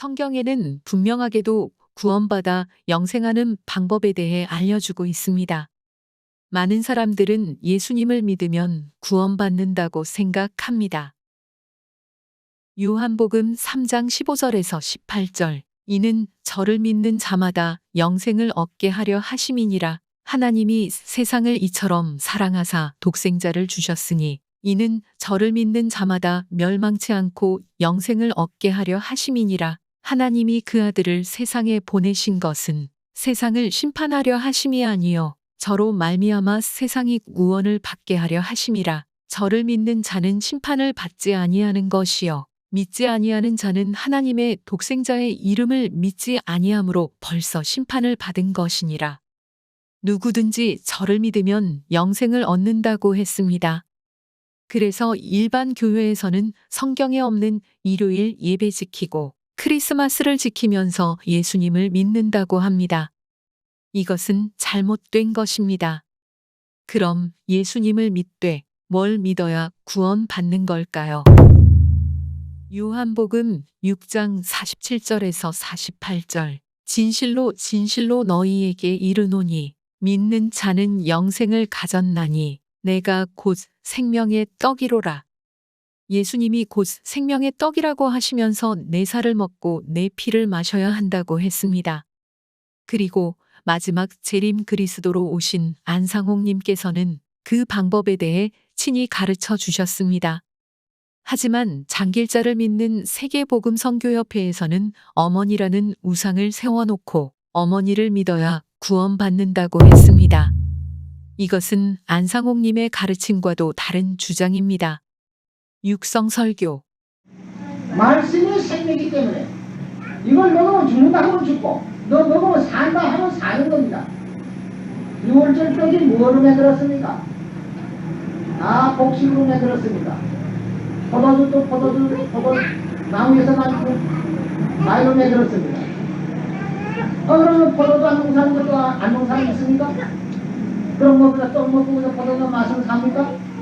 성경에는 분명하게도 구원받아 영생하는 방법에 대해 알려주고 있습니다. 많은 사람들은 예수님을 믿으면 구원받는다고 생각합니다. 요한복음 3장 15절에서 18절. 이는 저를 믿는 자마다 영생을 얻게 하려 하심이니라. 하나님이 세상을 이처럼 사랑하사 독생자를 주셨으니 이는 저를 믿는 자마다 멸망치 않고 영생을 얻게 하려 하심이니라. 하나님이 그 아들을 세상에 보내신 것은 세상을 심판하려 하심이 아니요 저로 말미암아 세상이 구원을 받게 하려 하심이라. 저를 믿는 자는 심판을 받지 아니하는 것이요 믿지 아니하는 자는 하나님의 독생자의 이름을 믿지 아니함으로 벌써 심판을 받은 것이니라. 누구든지 저를 믿으면 영생을 얻는다고 했습니다. 그래서 일반 교회에서는 성경에 없는 일요일 예배 지키고 크리스마스를 지키면서 예수님을 믿는다고 합니다. 이것은 잘못된 것입니다. 그럼 예수님을 믿되 뭘 믿어야 구원받는 걸까요? 요한복음 6장 47절에서 48절. 진실로 진실로 너희에게 이르노니 믿는 자는 영생을 가졌나니 내가 곧 생명의 떡이로라. 예수님이 곧 생명의 떡이라고 하시면서 내 살을 먹고 내 피를 마셔야 한다고 했습니다. 그리고 마지막 재림 그리스도로 오신 안상홍님께서는 그 방법에 대해 친히 가르쳐 주셨습니다. 하지만 장길자를 믿는 세계복음선교협회에서는 어머니라는 우상을 세워놓고 어머니를 믿어야 구원받는다고 했습니다. 이것은 안상홍님의 가르침과도 다른 주장입니다. 육성설교. 말씀이 생명이기 때문에 이걸 먹으면 죽는다 하면 죽고 너 먹으면 산다 하면 사는 겁니다. 6월절 떡이 뭐로 만들었습니까? 다 곡식으로 만들었습니다. 포도주도 포도 나무에서 난 과일로 만들었습니다. 그러면 포도도 안 농사는 것도 안 농사는 있습니까? 그럼 뭐보다 떡 먹고 포도도 맛을 삽니까?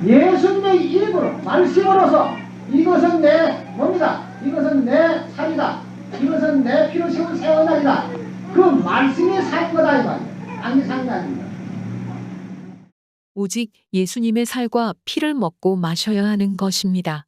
예수님의 입으로 말씀으로서 이것은 내 몸이다. 이것은 내 살이다. 이것은 내 피로 세운 세원날이다. 그 말씀이 산 거다 이 말이에요. 아니 산 게 아닙니다. 오직 예수님의 살과 피를 먹고 마셔야 하는 것입니다.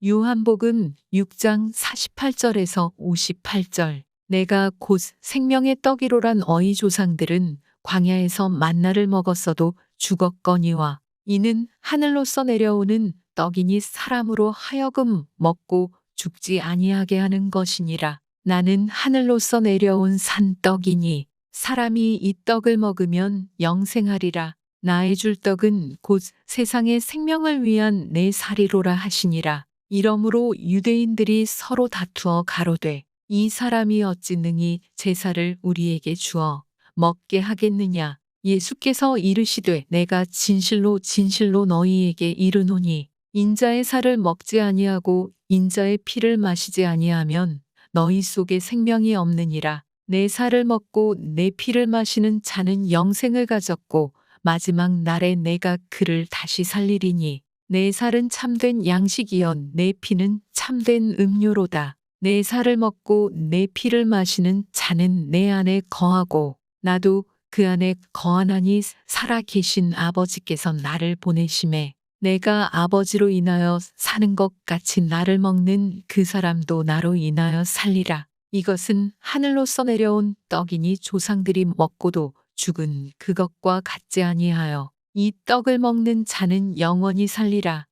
요한복음 6장 48절에서 58절. 내가 곧 생명의 떡이로란 어이 조상들은 광야에서 만나를 먹었어도 죽었거니와 이는 하늘로서 내려오는 떡이니 사람으로 하여금 먹고 죽지 아니하게 하는 것이니라. 나는 하늘로서 내려온 산떡이니 사람이 이 떡을 먹으면 영생하리라. 나의 줄 떡은 곧 세상의 생명을 위한 내 살이로라 하시니라. 이러므로 유대인들이 서로 다투어 가로되 이 사람이 어찌 능히 제사를 우리에게 주어 먹게 하겠느냐. 예수께서 이르시되 내가 진실로 진실로 너희에게 이르노니 인자의 살을 먹지 아니하고 인자의 피를 마시지 아니하면 너희 속에 생명이 없느니라. 내 살을 먹고 내 피를 마시는 자는 영생을 가졌고 마지막 날에 내가 그를 다시 살리리니 내 살은 참된 양식이여 내 피는 참된 음료로다. 내 살을 먹고 내 피를 마시는 자는 내 안에 거하고 나도 그 안에 거하나니 살아 계신 아버지께서 나를 보내심에 내가 아버지로 인하여 사는 것 같이 나를 먹는 그 사람도 나로 인하여 살리라. 이것은 하늘로서 내려온 떡이니 조상들이 먹고도 죽은 그것과 같지 아니하여 이 떡을 먹는 자는 영원히 살리라.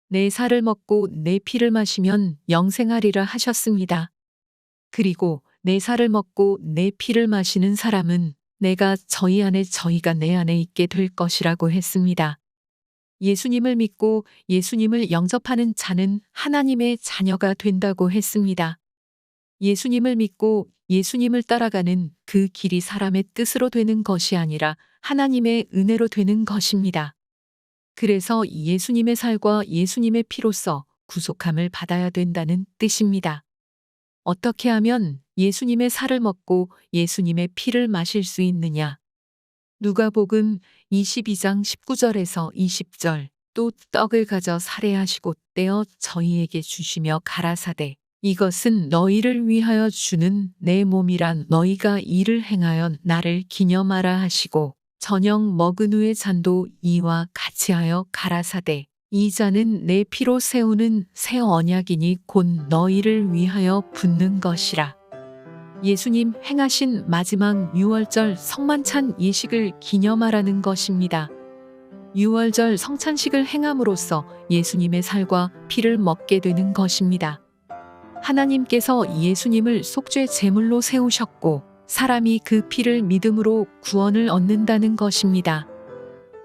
내 살을 먹고 내 피를 마시면 영생하리라 하셨습니다. 그리고 내 살을 먹고 내 피를 마시는 사람은 내가 저희 안에 저희가 내 안에 있게 될 것이라고 했습니다. 예수님을 믿고 예수님을 영접하는 자는 하나님의 자녀가 된다고 했습니다. 예수님을 믿고 예수님을 따라가는 그 길이 사람의 뜻으로 되는 것이 아니라 하나님의 은혜로 되는 것입니다. 그래서 예수님의 살과 예수님의 피로써 구속함을 받아야 된다는 뜻입니다. 어떻게 하면 예수님의 살을 먹고 예수님의 피를 마실 수 있느냐? 누가복음 22장 19절에서 20절. 또 떡을 가져 살해하시고 떼어 저희에게 주시며 가라사대 이것은 너희를 위하여 주는 내 몸이란 너희가 이를 행하여 나를 기념하라 하시고 저녁 먹은 후에 잔도 이와 같이 하여 가라사대 이 잔은 내 피로 세우는 새 언약이니 곧 너희를 위하여 붓는 것이라. 예수님 행하신 마지막 유월절 성만찬 예식을 기념하라는 것입니다. 유월절 성찬식을 행함으로써 예수님의 살과 피를 먹게 되는 것입니다. 하나님께서 예수님을 속죄 제물로 세우셨고 사람이 그 피를 믿음으로 구원을 얻는다는 것입니다.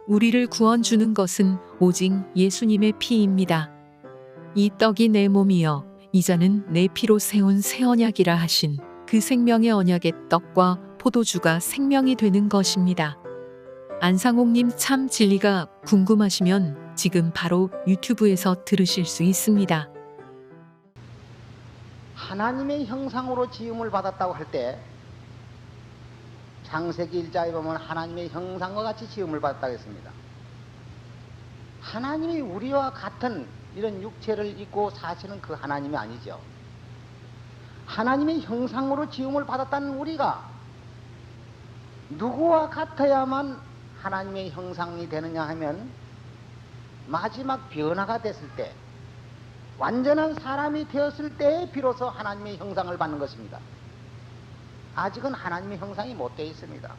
우리를 구원 주는 것은 오직 예수님의 피입니다. 이 떡이 내 몸이여 이 잔은 내 피로 세운 새 언약이라 하신 그 생명의 언약의 떡과 포도주가 생명이 되는 것입니다. 안상옥님 참 진리가 궁금하시면 지금 바로 유튜브에서 들으실 수 있습니다. 하나님의 형상으로 지음을 받았다고 할 때 창세기 1장에 보면 하나님의 형상과 같이 지음을 받았다고 했습니다. 하나님이 우리와 같은 이런 육체를 입고 사시는 그 하나님이 아니죠. 하나님의 형상으로 지음을 받았다는 우리가 누구와 같아야만 하나님의 형상이 되느냐 하면 마지막 변화가 됐을 때 완전한 사람이 되었을 때 비로소 하나님의 형상을 받는 것입니다. 아직은 하나님의 형상이 못 되어 있습니다.